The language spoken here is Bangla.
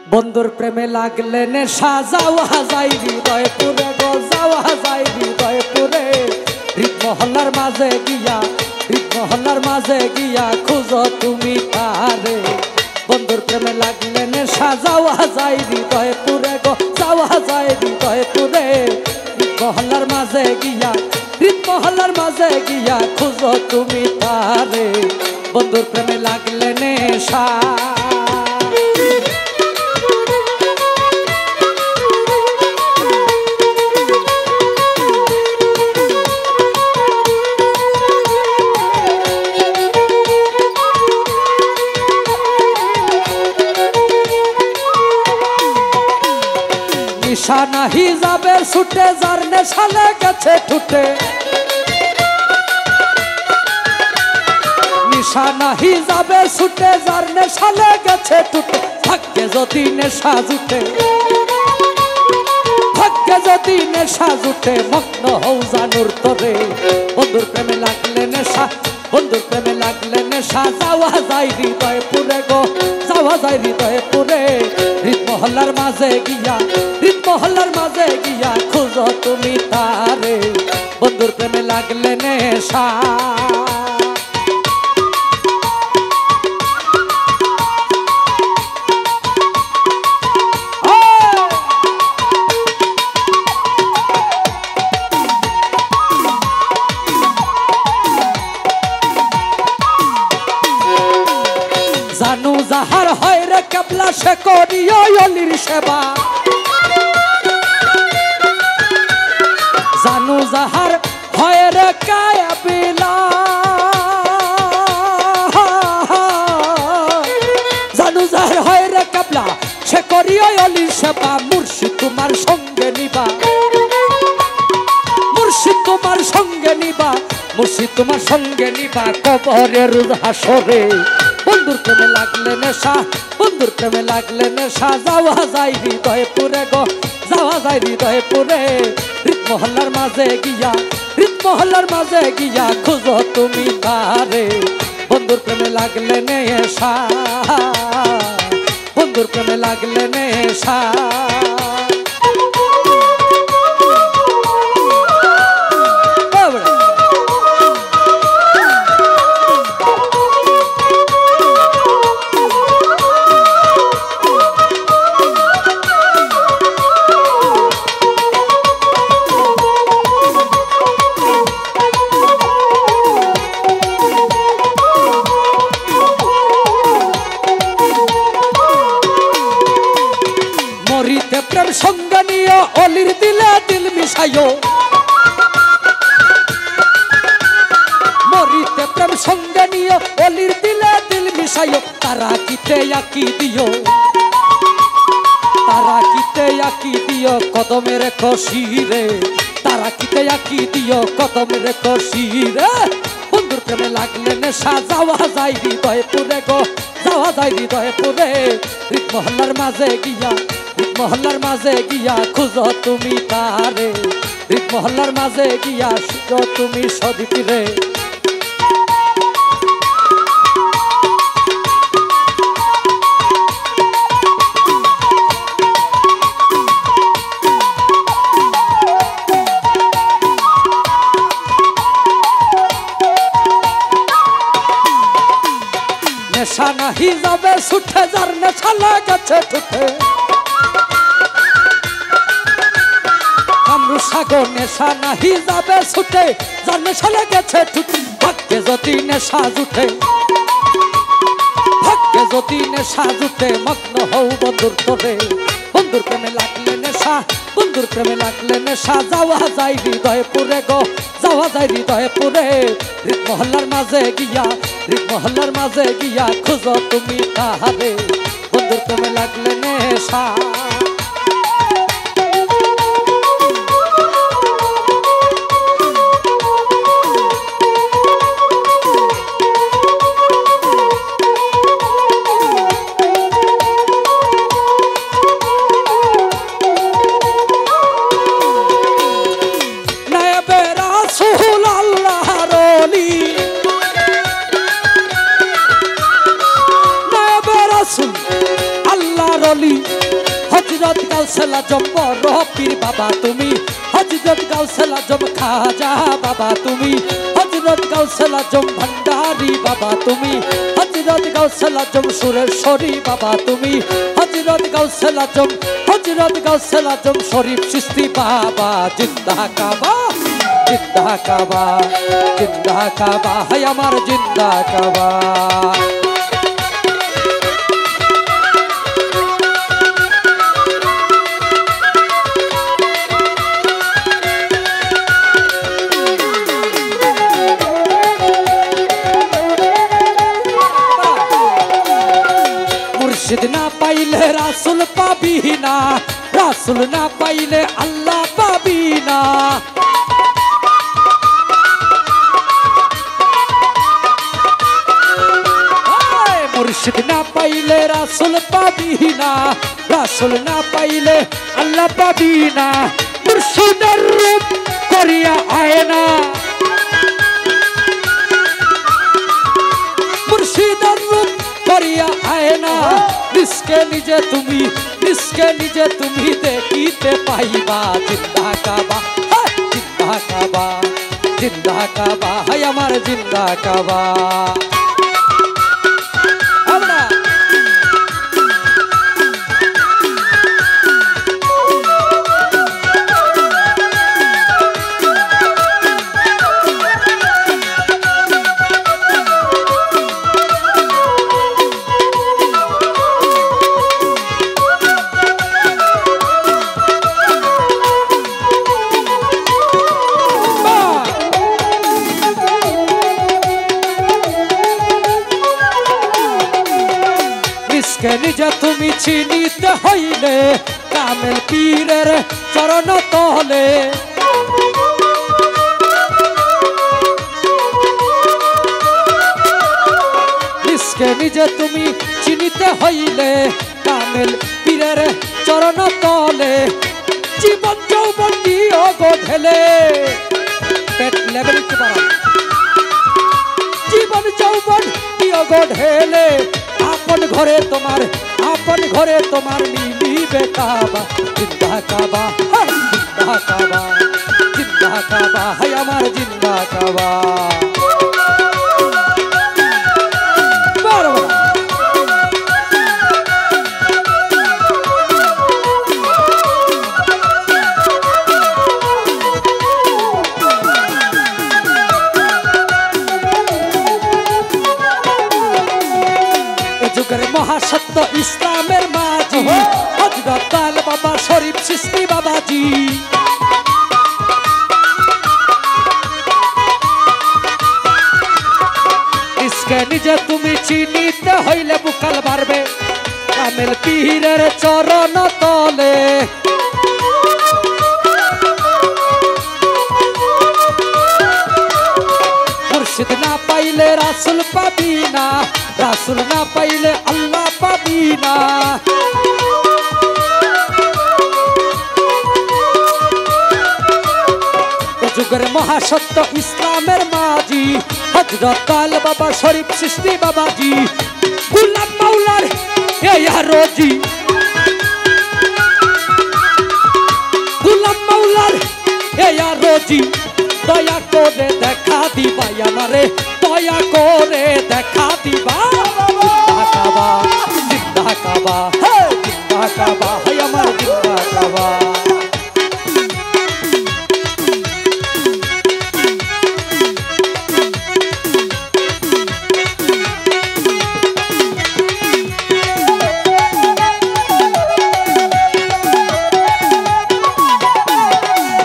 বন্ধুর প্রেমে লাগলে নেশা যাওয়া যায় হৃদয় পুরে গো যাওয়া যায় হৃদয় পুরে হৃদ মহল্লার মাঝে গিয়া হৃদ মহল্লার মাঝে গিয়া খুঁজো তুমি তারে বন্ধুর প্রেমে লাগলে নেশা যাওয়া যায় হৃদয় পুরে গো যাওয়া যায় হৃদয় পুরে হৃদ মহল্লার মাঝে গিয়া হৃদ মহল্লার মাঝে গিয়া খুঁজো তুমি তারে বন্ধুর প্রেমে লাগলে নেশা নিশা নাহি যাবে ছুটে যার নেশা লেগেছে ঠুটে নিশা নাহি যাবে ছুটে যার নেশা লেগেছে ঠুটে ভাগ্যে যদি নেশা জুটে ভাগ্যে যদি নেশা জুটে মগ্ন হও জানুর তরে বন্ধুর প্রেমে লাগলে নেশা বন্ধুর প্রেমে লাগলে নেশা যাওয়া যায় হৃদয় পুরে গো যাওয়া যায় হৃদয় পুরে হৃদ মহল্লার মাঝে গিয়া হৃদ মহল্লার মাঝে গিয়া খুঁজো তুমি তারে বন্ধুর প্রেমে লাগলে নেশা জানু যাহার হয় রে কেবলা সে করিও অলির সেবা জানু যাহার হয় রে কায়াবিলা জানু যাহার হয় রে কেবলা সে করিও অলির সেবা মুর্শিদ তোমার সঙ্গে নিবা মুর্শিদ তোমার সঙ্গে নিবা মুর্শিদ তোমার সঙ্গে নিবা কবরের হাসরে বন্ধুর প্রেমে লাগলে নেশা বন্ধুর প্রেমে লাগলে নেশা যাওয়া যায় হৃদয় পুরে গো যাওয়া যায় হৃদয় পুরে হৃদ মহল্লার মাঝে গিয়া হৃদ মহল্লার মাঝে গিয়া খুঁজো তুমি তারে বন্ধুর প্রেমে লাগলে নেশা বন্ধুর প্রেমে লাগলে নেশা মরিতে প্রেম সঙ্গে নিয়ে অলির দিলে দিল মিশাইও মরিতে প্রেম সঙ্গে নিয়ে অলির দিলে দিল মিশাইও তারা কিতে আকি দিও তারা কিতে আকি দিও কদমের কশিরে তারা কিতে আকি দিও কদমের কশিরে বন্ধুর প্রেমে লাগলে নেশা যাওয়া যায় হৃদয় পুরে গো যাওয়া যায় হৃদয় পুরে হৃদ মহল্লার মাঝে গিয়া হৃদ মহল্লার মাঝে গিয়া খুঁজো তুমি তারে হৃদ মহল্লার মাঝে গিয়া খুঁজো তুমি সদীপীরে নেশা নাহি যাবে ছুটে যার নেশা লেগেছে ঠুটে কামরু সাগর নেশা নাহি যাবে ছুটে যার নেশা লেগেছে ঠুটে ভাগ্যে যদি নেশা জুটে ভাগ্যে যদি নেশা জুটে মগ্ন হও বন্ধুর তরে বন্ধুর প্রেমে লাগলে নেশা বন্ধুর প্রেমে লাগলে নেশা যাওয়া যায় হৃদয় পুরে গো যাওয়া যায় হৃদয় পুরে হৃদ মহল্লার মাঝে গিয়া হৃদ মহল্লার মাঝে গিয়া খুঁজো তুমি তাহারে বন্ধুর প্রেমে লাগলে নেশা আল্লাহর ওলি হযরত গাউসুল আজম বড় পীর বাবা তুমি হযরত গাউসুল আজম খাজা বাবা তুমি হযরত গাউসুল আজম ভান্ডারী বাবা তুমি হযরত গাউসুল আজম সুরেশ্বরী বাবা তুমি হযরত গাউসুল আজম শরীফ চিশতি বাবা জিন্দা কাবা জিন্দা কাবা জিন্দা কাবা হায় আমার জিন্দা কাবা মুর্শিদ না পাইলে রাসূল পাবি না রাসূল না পাইলে আল্লাহ পাবি না মুর্শিদ না পাইলে রাসূল পাবি না রাসূল না পাইলে আল্লাহ পাবি না মুর্শিদের রূপ করিয়া আয়না মুর্শিদের রূপ করিয়া আয়না নিষ্কে নিজে তুমি দেখিতে পাইবা জিন্দা কাবা জিন্দা কাবা জিন্দা কাবা হায় আমার জিন্দা কাবা আমরা নিজে তুমি চিনিতে হইলে কামেল পীরের চরণ তলে নিজে তুমি চিনিতে হইলে কামেল পীরের চরণ তলে জীবন যৌবন দিও গো ঢেলে পেট লেভেল একটু বাড়াও জীবন যৌবন দিও গো ঢেলে আপন ঘরে তোমার মিলিবে কাবা জিন্দা কাবা জিন্দা কাবা জিন্দা কাবা হায় আমার জিন্দা কাবা মহাসত্য ইসলামের মাঝি হযরত আল বাবা শরীফ চিশতি বাবাজি ইসকে নিজে তুমি চিনিতে হইলে বুকাল বাড়বে কামেল পীরের চরণ তলে মুর্শিদ না পাইলে রাসূল পাবি না রাসূল না পাইলে আল্লাহ পাবি না যুগের মহাসত্য ইসলামের মাঝি হযরত আল বাবা শরীফ চিশতি বাবাজি গোলাম মাওলার এই রোজি গোলাম মাওলার এই রোজি দয়া করে দেখা দিবা আমারে দয়া করে দেখা দিবা জিন্দা কাবা জিন্দা কাবা জিন্দা কাবা